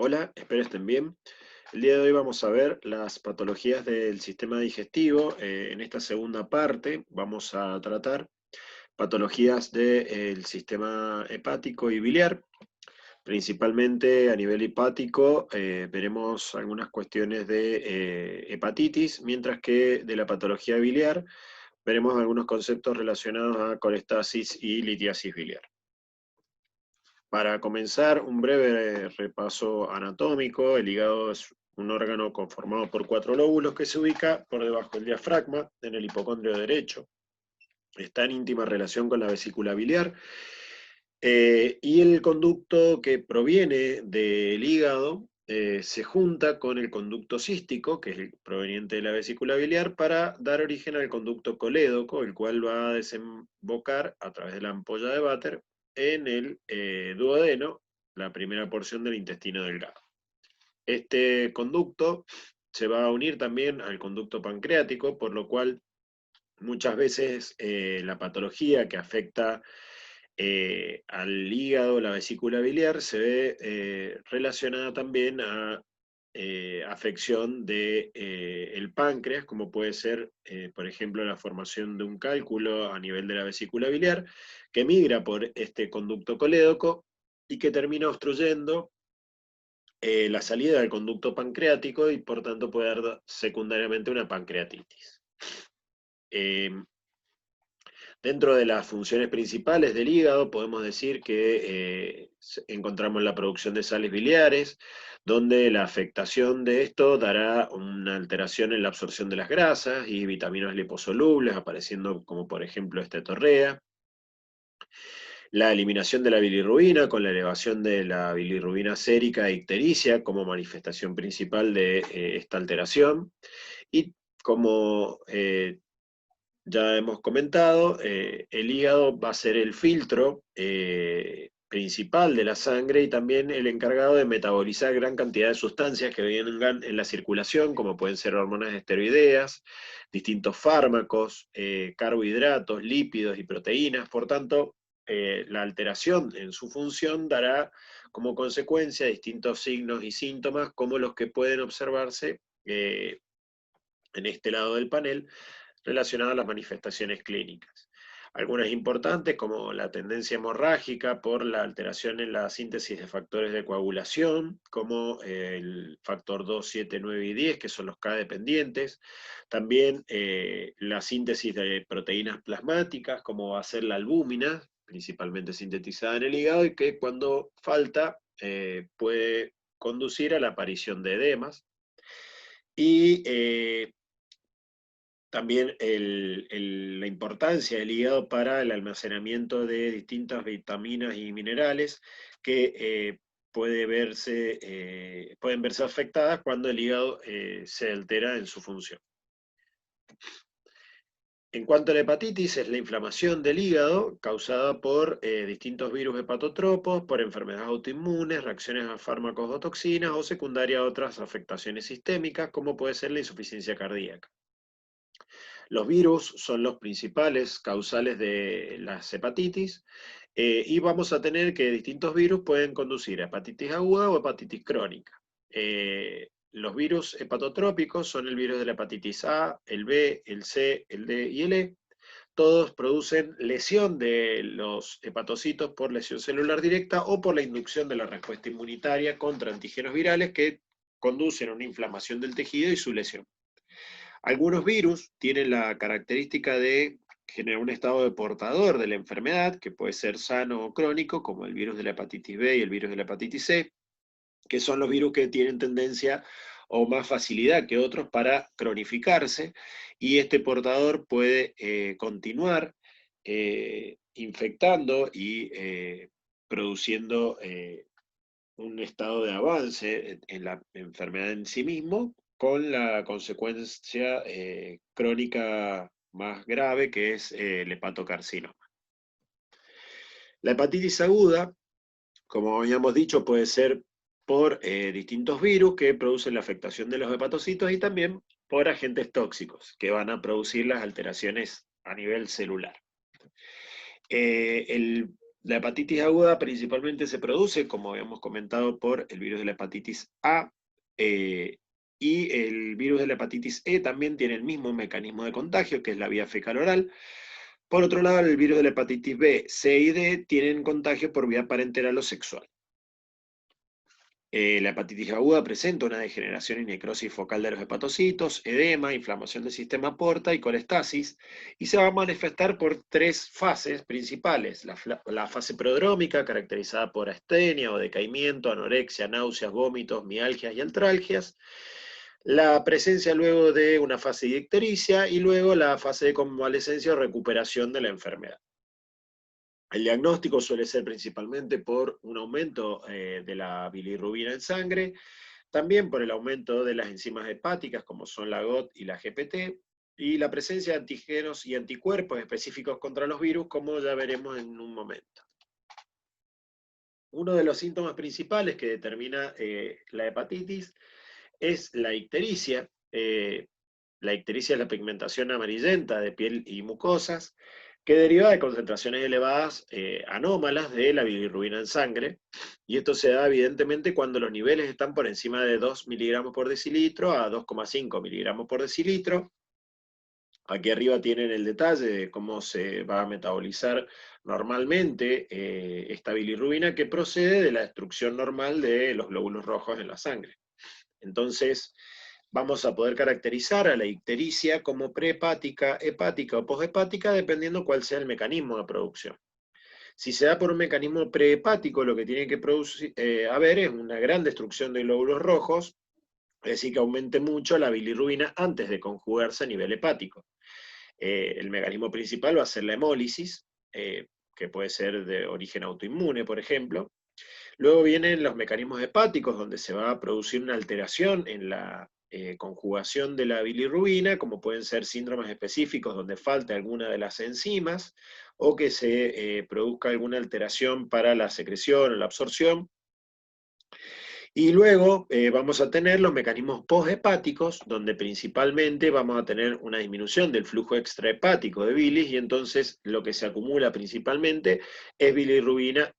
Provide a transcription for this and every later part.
Hola, espero estén bien. El día de hoy vamos a ver las patologías del sistema digestivo. En esta segunda parte vamos a tratar patologías del sistema hepático y biliar. Principalmente a nivel hepático veremos algunas cuestiones de hepatitis, mientras que de la patología biliar veremos algunos conceptos relacionados a colestasis y litiasis biliar. Para comenzar, un breve repaso anatómico. El hígado es un órgano conformado por 4 lóbulos que se ubica por debajo del diafragma, en el hipocondrio derecho. Está en íntima relación con la vesícula biliar. Y el conducto que proviene del hígado se junta con el conducto cístico, que es el proveniente de la vesícula biliar, para dar origen al conducto colédoco, el cual va a desembocar a través de la ampolla de Vater en el duodeno, la primera porción del intestino delgado. Este conducto se va a unir también al conducto pancreático, por lo cual muchas veces la patología que afecta al hígado, la vesícula biliar, se ve relacionada también a afección de el páncreas, como puede ser, por ejemplo, la formación de un cálculo a nivel de la vesícula biliar, que migra por este conducto colédoco y que termina obstruyendo la salida del conducto pancreático y por tanto puede dar secundariamente una pancreatitis. Dentro de las funciones principales del hígado podemos decir que encontramos la producción de sales biliares, donde la afectación de esto dará una alteración en la absorción de las grasas y vitaminas liposolubles, apareciendo como por ejemplo estetorrea. La eliminación de la bilirrubina con la elevación de la bilirrubina sérica e ictericia como manifestación principal de esta alteración. Y como ya hemos comentado, el hígado va a ser el filtro principal de la sangre y también el encargado de metabolizar gran cantidad de sustancias que vengan en la circulación, como pueden ser hormonas esteroideas, distintos fármacos, carbohidratos, lípidos y proteínas. Por tanto, la alteración en su función dará como consecuencia distintos signos y síntomas, como los que pueden observarse en este lado del panel, relacionadas a las manifestaciones clínicas. Algunas importantes, como la tendencia hemorrágica por la alteración en la síntesis de factores de coagulación, como el factor 2, 7, 9 y 10, que son los K dependientes. También la síntesis de proteínas plasmáticas, como va a ser la albúmina, principalmente sintetizada en el hígado, y que cuando falta puede conducir a la aparición de edemas. Y también la importancia del hígado para el almacenamiento de distintas vitaminas y minerales que pueden verse afectadas cuando el hígado se altera en su función. En cuanto a la hepatitis, es la inflamación del hígado causada por distintos virus hepatotropos, por enfermedades autoinmunes, reacciones a fármacos o toxinas, o secundaria a otras afectaciones sistémicas, como puede ser la insuficiencia cardíaca. Los virus son los principales causales de las hepatitis y vamos a tener que distintos virus pueden conducir a hepatitis aguda o hepatitis crónica. Los virus hepatotrópicos son el virus de la hepatitis A, el B, el C, el D y el E. Todos producen lesión de los hepatocitos por lesión celular directa o por la inducción de la respuesta inmunitaria contra antígenos virales que conducen a una inflamación del tejido y su lesión. Algunos virus tienen la característica de generar un estado de portador de la enfermedad, que puede ser sano o crónico, como el virus de la hepatitis B y el virus de la hepatitis C, que son los virus que tienen tendencia o más facilidad que otros para cronificarse, y este portador puede continuar infectando y produciendo un estado de avance en la enfermedad en sí mismo, con la consecuencia crónica más grave, que es el hepatocarcinoma. La hepatitis aguda, como habíamos dicho, puede ser por distintos virus que producen la afectación de los hepatocitos y también por agentes tóxicos que van a producir las alteraciones a nivel celular. El La hepatitis aguda principalmente se produce, como habíamos comentado, por el virus de la hepatitis A, y el virus de la hepatitis E también tiene el mismo mecanismo de contagio, que es la vía fecal-oral. Por otro lado, el virus de la hepatitis B, C y D tienen contagio por vía parenteral o sexual. La hepatitis aguda presenta una degeneración y necrosis focal de los hepatocitos, edema, inflamación del sistema porta y colestasis, y se va a manifestar por tres fases principales. La fase prodrómica, caracterizada por astenia o decaimiento, anorexia, náuseas, vómitos, mialgias y artralgias. La presencia luego de una fase de ictericia y luego la fase de convalescencia o recuperación de la enfermedad. El diagnóstico suele ser principalmente por un aumento de la bilirrubina en sangre, también por el aumento de las enzimas hepáticas, como son la GOT y la GPT, y la presencia de antígenos y anticuerpos específicos contra los virus, como ya veremos en un momento. Uno de los síntomas principales que determina la hepatitis es la ictericia. La ictericia es la pigmentación amarillenta de piel y mucosas, que deriva de concentraciones elevadas anómalas de la bilirrubina en sangre, y esto se da evidentemente cuando los niveles están por encima de 2 miligramos por decilitro a 2,5 miligramos por decilitro. Aquí arriba tienen el detalle de cómo se va a metabolizar normalmente esta bilirrubina, que procede de la destrucción normal de los glóbulos rojos en la sangre. Entonces, vamos a poder caracterizar a la ictericia como prehepática, hepática o poshepática, dependiendo cuál sea el mecanismo de producción. Si se da por un mecanismo prehepático, lo que tiene que haber es una gran destrucción de glóbulos rojos, es decir, que aumente mucho la bilirrubina antes de conjugarse a nivel hepático. El mecanismo principal va a ser la hemólisis, que puede ser de origen autoinmune, por ejemplo. Luego vienen los mecanismos hepáticos, donde se va a producir una alteración en la conjugación de la bilirrubina, como pueden ser síndromes específicos donde falte alguna de las enzimas, o que se produzca alguna alteración para la secreción o la absorción. Y luego vamos a tener los mecanismos poshepáticos, donde principalmente vamos a tener una disminución del flujo extrahepático de bilis, y entonces lo que se acumula principalmente es bilirrubina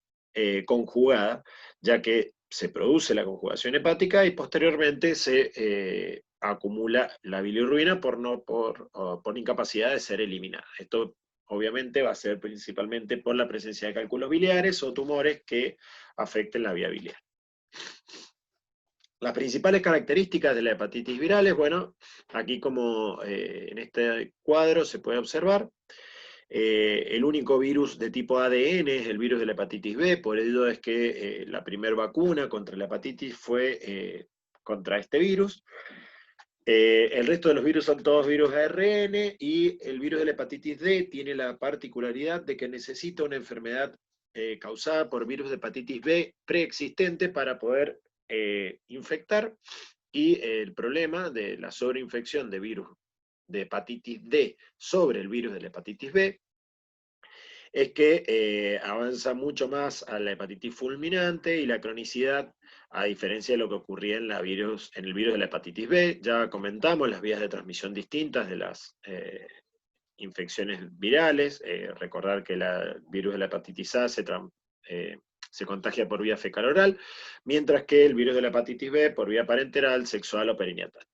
conjugada, ya que se produce la conjugación hepática y posteriormente se acumula la bilirrubina por incapacidad de ser eliminada. Esto obviamente va a ser principalmente por la presencia de cálculos biliares o tumores que afecten la vía biliar. Las principales características de la hepatitis viral es, bueno, aquí como en este cuadro se puede observar, el único virus de tipo ADN es el virus de la hepatitis B, por ello es que la primera vacuna contra la hepatitis fue contra este virus. El resto de los virus son todos virus ARN, y el virus de la hepatitis D tiene la particularidad de que necesita una enfermedad causada por virus de hepatitis B preexistente para poder infectar, y el problema de la sobreinfección de virus de hepatitis D sobre el virus de la hepatitis B es que avanza mucho más a la hepatitis fulminante y la cronicidad, a diferencia de lo que ocurría en el virus de la hepatitis B. Ya comentamos las vías de transmisión distintas de las infecciones virales. Recordar que el virus de la hepatitis A se contagia por vía fecal-oral, mientras que el virus de la hepatitis B por vía parenteral, sexual o perinatal.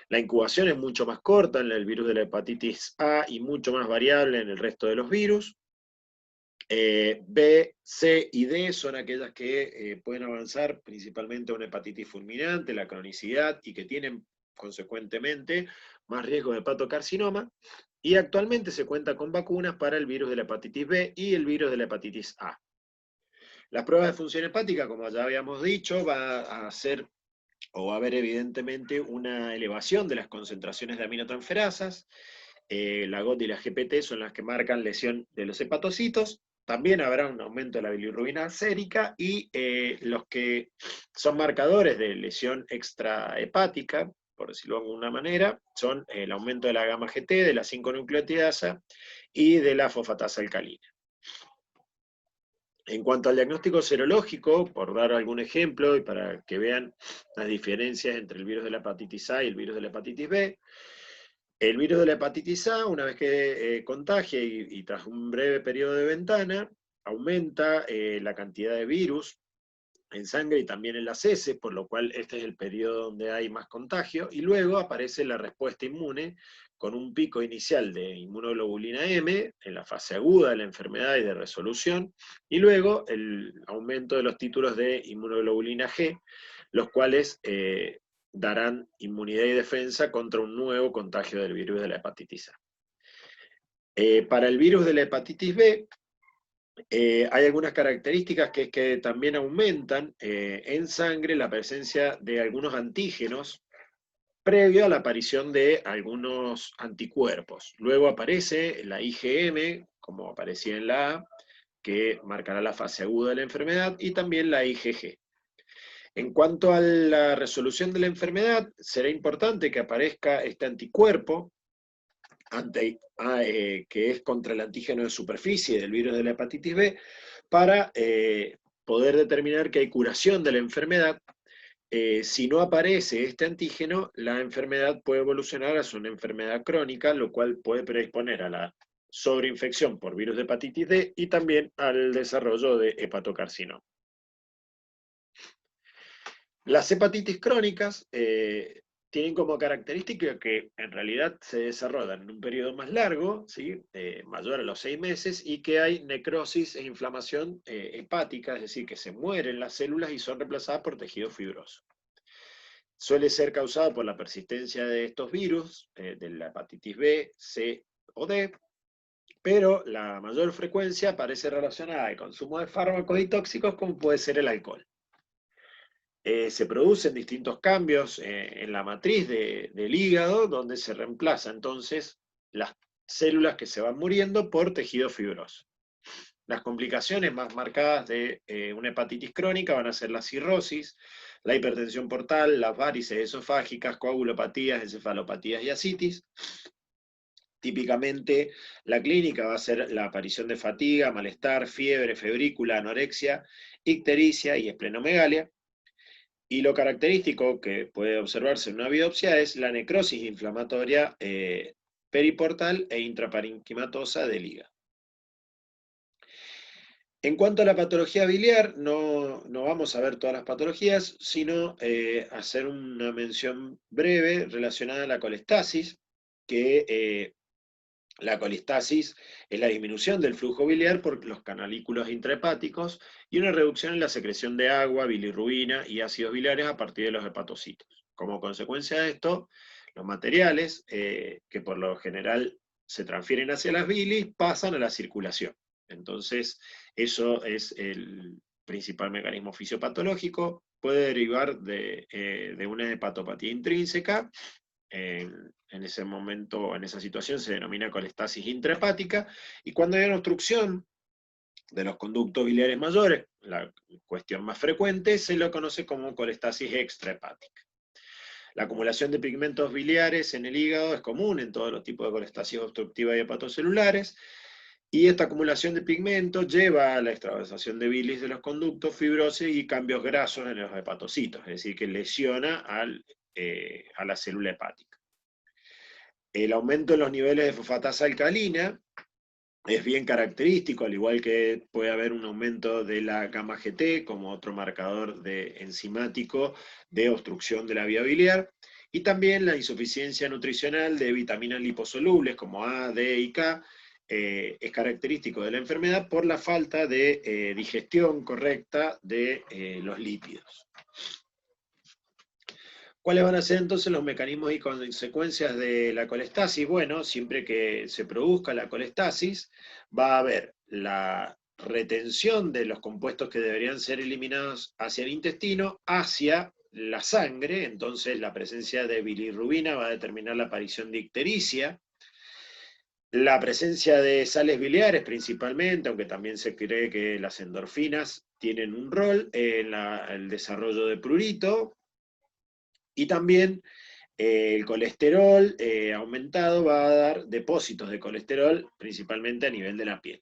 La incubación es mucho más corta en el virus de la hepatitis A y mucho más variable en el resto de los virus. B, C y D son aquellas que pueden avanzar principalmente a una hepatitis fulminante, la cronicidad, y que tienen consecuentemente más riesgo de hepatocarcinoma. Y actualmente se cuenta con vacunas para el virus de la hepatitis B y el virus de la hepatitis A. Las pruebas de función hepática, como ya habíamos dicho, va a haber evidentemente una elevación de las concentraciones de aminotransferasas. La GOT y la GPT son las que marcan lesión de los hepatocitos. También habrá un aumento de la bilirrubina sérica, y los que son marcadores de lesión extrahepática, por decirlo de alguna manera, son el aumento de la gamma GT, de la 5-nucleotidasa y de la fosfatasa alcalina. En cuanto al diagnóstico serológico, por dar algún ejemplo y para que vean las diferencias entre el virus de la hepatitis A y el virus de la hepatitis B, el virus de la hepatitis A, una vez que contagia y tras un breve periodo de ventana, aumenta la cantidad de virus en sangre y también en las heces, por lo cual este es el periodo donde hay más contagio, y luego aparece la respuesta inmune con un pico inicial de inmunoglobulina M en la fase aguda de la enfermedad y de resolución, y luego el aumento de los títulos de inmunoglobulina G, los cuales darán inmunidad y defensa contra un nuevo contagio del virus de la hepatitis A. Para el virus de la hepatitis B, hay algunas características que es que también aumentan en sangre la presencia de algunos antígenos previo a la aparición de algunos anticuerpos. Luego aparece la IgM, como aparecía en la A, que marcará la fase aguda de la enfermedad, y también la IgG. En cuanto a la resolución de la enfermedad, será importante que aparezca este anticuerpo, que es contra el antígeno de superficie del virus de la hepatitis B, para poder determinar que hay curación de la enfermedad. Si no aparece este antígeno, la enfermedad puede evolucionar a una enfermedad crónica, lo cual puede predisponer a la sobreinfección por virus de hepatitis D y también al desarrollo de hepatocarcinoma. Las hepatitis crónicas tienen como característica que en realidad se desarrollan en un periodo más largo, ¿sí? Mayor a los 6 meses, y que hay necrosis e inflamación hepática, es decir, que se mueren las células y son reemplazadas por tejido fibroso. Suele ser causado por la persistencia de estos virus, de la hepatitis B, C o D, pero la mayor frecuencia parece relacionada al consumo de fármacos y tóxicos, como puede ser el alcohol. Se producen distintos cambios en la matriz del hígado, donde se reemplaza entonces las células que se van muriendo por tejido fibroso. Las complicaciones más marcadas de una hepatitis crónica van a ser la cirrosis, la hipertensión portal, las varices esofágicas, coagulopatías, encefalopatías y ascitis. Típicamente la clínica va a ser la aparición de fatiga, malestar, fiebre, febrícula, anorexia, ictericia y esplenomegalia. Y lo característico que puede observarse en una biopsia es la necrosis inflamatoria periportal e intraparenquimatosa del hígado. En cuanto a la patología biliar, no vamos a ver todas las patologías, sino hacer una mención breve relacionada a la colestasis, que la colestasis es la disminución del flujo biliar por los canalículos intrahepáticos y una reducción en la secreción de agua, bilirrubina y ácidos biliares a partir de los hepatocitos. Como consecuencia de esto, los materiales que por lo general se transfieren hacia las bilis pasan a la circulación. Entonces, eso es el principal mecanismo fisiopatológico. Puede derivar de una hepatopatía intrínseca. En ese momento, en esa situación, se denomina colestasis intrahepática, y cuando hay una obstrucción de los conductos biliares mayores, la cuestión más frecuente, se lo conoce como colestasis extrahepática. La acumulación de pigmentos biliares en el hígado es común en todos los tipos de colestasis obstructiva y hepatocelulares, y esta acumulación de pigmentos lleva a la extravasación de bilis de los conductos, fibrosis y cambios grasos en los hepatocitos, es decir, que lesiona a la célula hepática. El aumento en los niveles de fosfatasa alcalina es bien característico, al igual que puede haber un aumento de la gamma GT como otro marcador enzimático de obstrucción de la vía biliar, y también la insuficiencia nutricional de vitaminas liposolubles como A, D y K es característico de la enfermedad por la falta de digestión correcta de los lípidos. ¿Cuáles van a ser entonces los mecanismos y consecuencias de la colestasis? Bueno, siempre que se produzca la colestasis, va a haber la retención de los compuestos que deberían ser eliminados hacia el intestino, hacia la sangre. Entonces la presencia de bilirrubina va a determinar la aparición de ictericia. La presencia de sales biliares principalmente, aunque también se cree que las endorfinas tienen un rol en el desarrollo de prurito. Y también el colesterol aumentado va a dar depósitos de colesterol, principalmente a nivel de la piel.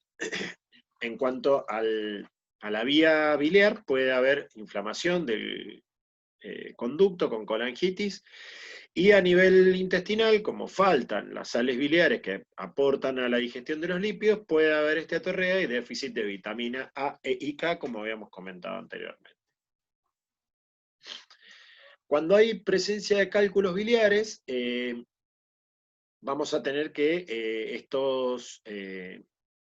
En cuanto a la vía biliar, puede haber inflamación del conducto con colangitis. Y a nivel intestinal, como faltan las sales biliares que aportan a la digestión de los lípidos, puede haber esteatorrea y déficit de vitamina A, E y K, como habíamos comentado anteriormente. Cuando hay presencia de cálculos biliares, vamos a tener que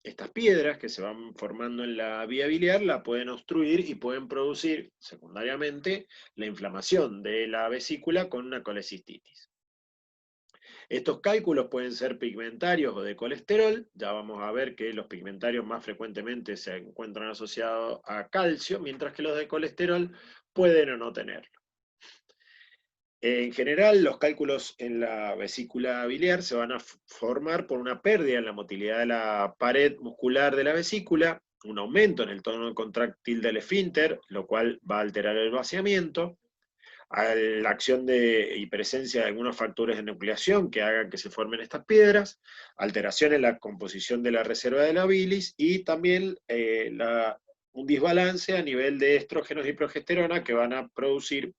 estas piedras que se van formando en la vía biliar la pueden obstruir y pueden producir secundariamente la inflamación de la vesícula con una colecistitis. Estos cálculos pueden ser pigmentarios o de colesterol. Ya vamos a ver que los pigmentarios más frecuentemente se encuentran asociados a calcio, mientras que los de colesterol pueden o no tenerlo. En general, los cálculos en la vesícula biliar se van a formar por una pérdida en la motilidad de la pared muscular de la vesícula, un aumento en el tono contráctil del esfínter, lo cual va a alterar el vaciamiento, a la acción y presencia de algunos factores de nucleación que hagan que se formen estas piedras, alteración en la composición de la reserva de la bilis y también un desbalance a nivel de estrógenos y progesterona que van a producir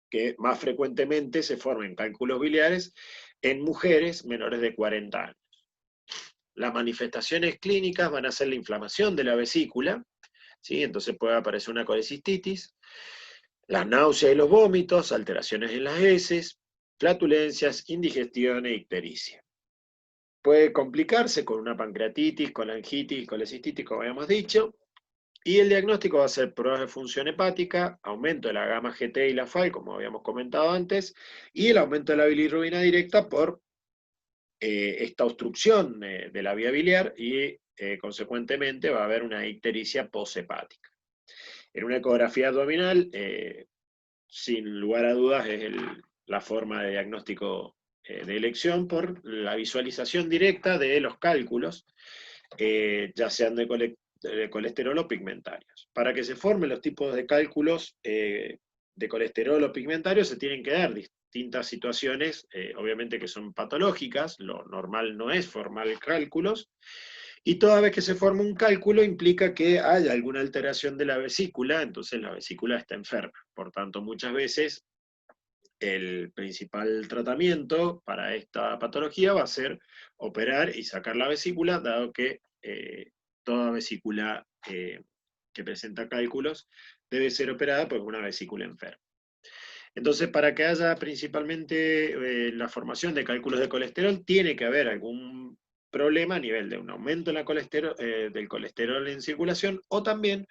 que más frecuentemente se formen cálculos biliares en mujeres menores de 40 años. Las manifestaciones clínicas van a ser la inflamación de la vesícula, ¿sí? Entonces puede aparecer una colecistitis, las náuseas y los vómitos, alteraciones en las heces, flatulencias, indigestión e ictericia. Puede complicarse con una pancreatitis, colangitis, colecistitis, como habíamos dicho, y el diagnóstico va a ser pruebas de función hepática, aumento de la gamma GT y la FAL, como habíamos comentado antes, y el aumento de la bilirrubina directa por esta obstrucción de la vía biliar y consecuentemente va a haber una ictericia poshepática. En una ecografía abdominal, sin lugar a dudas, es la forma de diagnóstico de elección por la visualización directa de los cálculos, ya sean de colesterol o pigmentarios. Para que se formen los tipos de cálculos de colesterol o pigmentarios se tienen que dar distintas situaciones, obviamente que son patológicas, lo normal no es formar cálculos, y toda vez que se forma un cálculo implica que haya alguna alteración de la vesícula, entonces la vesícula está enferma. Por tanto, muchas veces el principal tratamiento para esta patología va a ser operar y sacar la vesícula, dado que toda vesícula que presenta cálculos debe ser operada por una vesícula enferma. Entonces, para que haya principalmente la formación de cálculos de colesterol, tiene que haber algún problema a nivel de un aumento en del colesterol en circulación o también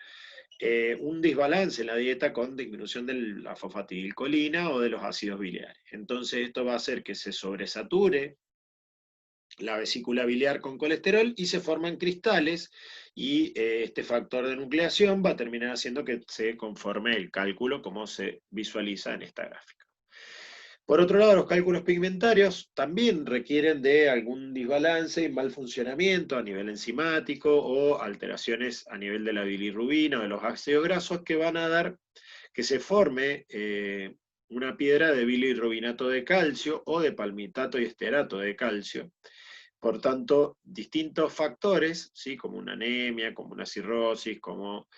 un desbalance en la dieta con disminución de la fosfatidilcolina o de los ácidos biliares. Entonces esto va a hacer que se sobresature la vesícula biliar con colesterol y se forman cristales y este factor de nucleación va a terminar haciendo que se conforme el cálculo como se visualiza en esta gráfica. Por otro lado, los cálculos pigmentarios también requieren de algún desbalance y mal funcionamiento a nivel enzimático o alteraciones a nivel de la bilirrubina o de los ácidos grasos que van a dar que se forme una piedra de bilirrubinato de calcio o de palmitato y esterato de calcio. Por tanto, distintos factores, ¿sí? Como una anemia, como una cirrosis, como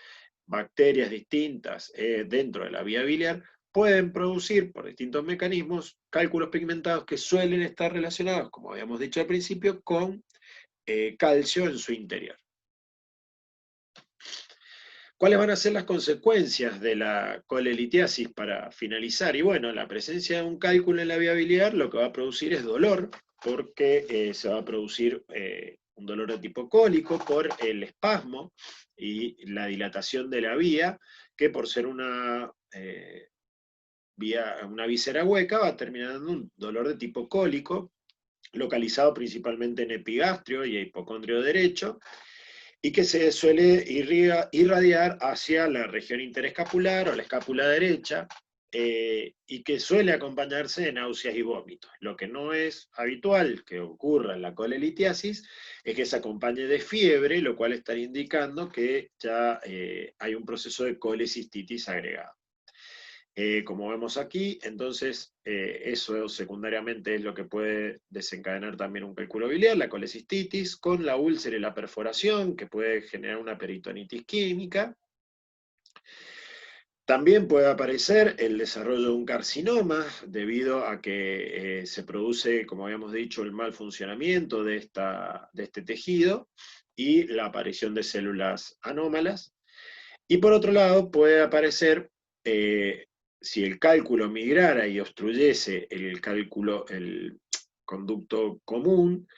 bacterias distintas dentro de la vía biliar, pueden producir por distintos mecanismos cálculos pigmentados que suelen estar relacionados, como habíamos dicho al principio, con calcio en su interior. ¿Cuáles van a ser las consecuencias de la colelitiasis para finalizar? Y bueno, la presencia de un cálculo en la vía biliar lo que va a producir es dolor, porque se va a producir un dolor de tipo cólico por el espasmo y la dilatación de la vía, que por ser una víscera hueca va a terminar dando un dolor de tipo cólico, localizado principalmente en epigastrio y hipocondrio derecho, y que se suele irradiar hacia la región interescapular o la escápula derecha, y que suele acompañarse de náuseas y vómitos. Lo que no es habitual que ocurra en la colelitiasis es que se acompañe de fiebre, lo cual estaría indicando que ya hay un proceso de colecistitis agregado. Como vemos aquí, entonces eso secundariamente es lo que puede desencadenar también un cálculo biliar, la colecistitis, con la úlcera y la perforación, que puede generar una peritonitis química. También puede aparecer el desarrollo de un carcinoma debido a que se produce, como habíamos dicho, el mal funcionamiento de este tejido y la aparición de células anómalas. Y por otro lado, puede aparecer, si el cálculo migrara y obstruyese el conducto común,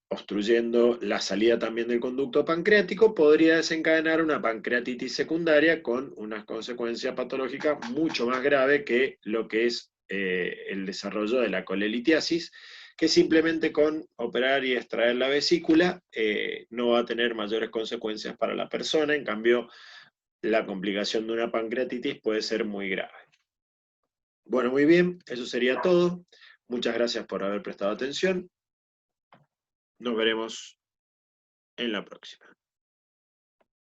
obstruyendo la salida también del conducto pancreático, podría desencadenar una pancreatitis secundaria con una consecuencia patológica mucho más grave que lo que es el desarrollo de la colelitiasis, que simplemente con operar y extraer la vesícula no va a tener mayores consecuencias para la persona. En cambio, la complicación de una pancreatitis puede ser muy grave. Bueno, muy bien, eso sería todo. Muchas gracias por haber prestado atención. Nos veremos en la próxima.